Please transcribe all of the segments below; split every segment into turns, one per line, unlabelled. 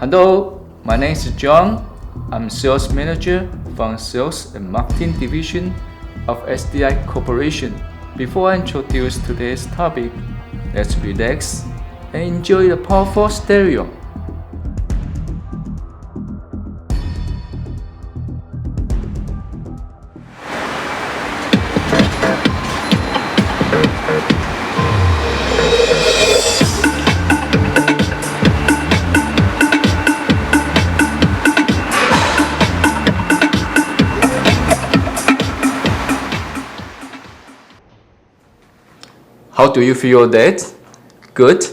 Hello, my name is John. I'm Sales Manager from Sales and Marketing Division of SDI Corporation. Before I introduce today's topic, let's relax and enjoy the powerful stereo. How do you feel that? Good.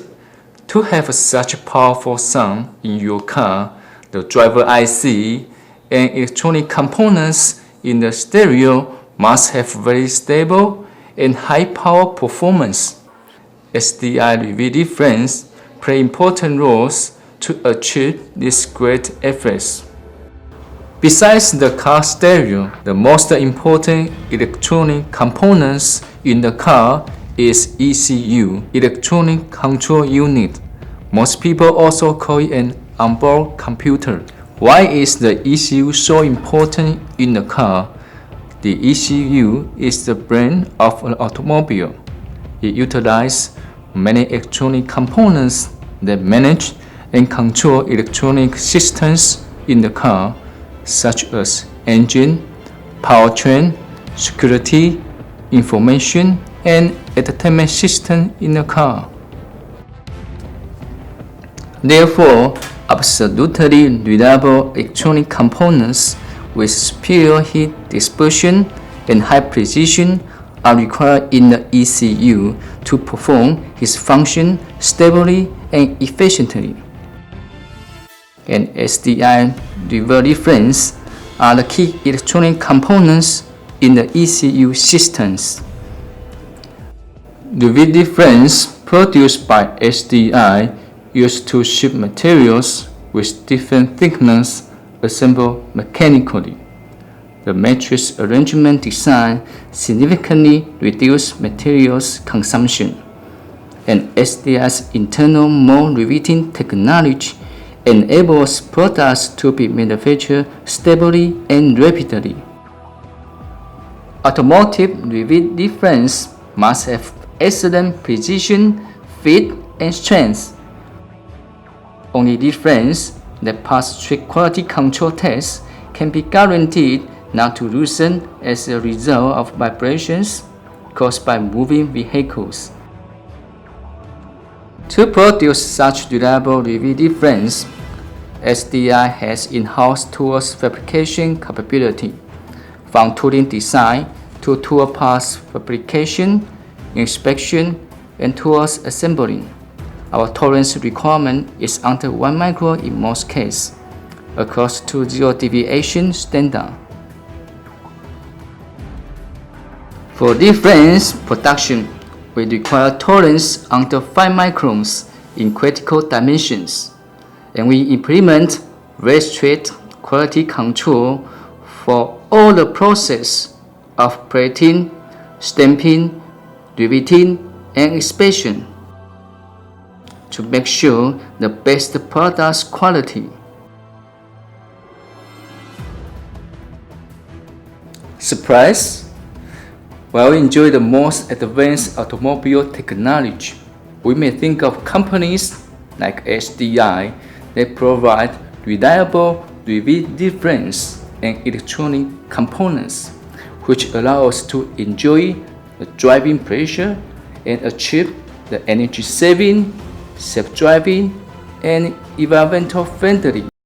To have such a powerful sound in your car, the driver IC and electronic components in the stereo must have very stable and high power performance. SDI Riveting frames play important roles to achieve these great efforts. Besides the car stereo, the most important electronic components in the car is ECU, Electronic Control Unit. Most people also call it an onboard computer. Why is the ECU so important in the car? The ECU is the brain of an automobile. It utilizes many electronic components that manage and control electronic systems in the car, such as engine, powertrain, security, information, and entertainment system in the car. Therefore, absolutely reliable electronic components with superior heat dispersion and high precision are required in the ECU to perform its function stably and efficiently. And SDI Riveting frames are the key electronic components in the ECU systems. Riveting frames produced by SDI used to ship materials with different thickness assembled mechanically. The matrix arrangement design significantly reduced materials consumption, and SDI's internal mold riveting technology enables products to be manufactured stably and rapidly. Automotive riveting frames must have excellent precision, fit, and strength. Only these frames that pass strict quality control tests can be guaranteed not to loosen as a result of vibrations caused by moving vehicles. To produce such reliable riveting frames, SDI has in-house tools fabrication capability, from tooling design to tool parts fabrication, inspection, and tools assembling. Our tolerance requirement is under 1 micron in most cases, across to 0 deviation standard. For these frames production, we require tolerance under 5 microns in critical dimensions, and we implement very strict quality control for all the process of plating, stamping, riveting, and inspection to make sure the best product's quality. Surprise? While we enjoy the most advanced automobile technology, we may think of companies like SDI that provide reliable riveting frames and electronic components, which allow us to enjoy the driving pleasure and achieve the energy saving, safe driving, and environmental friendly.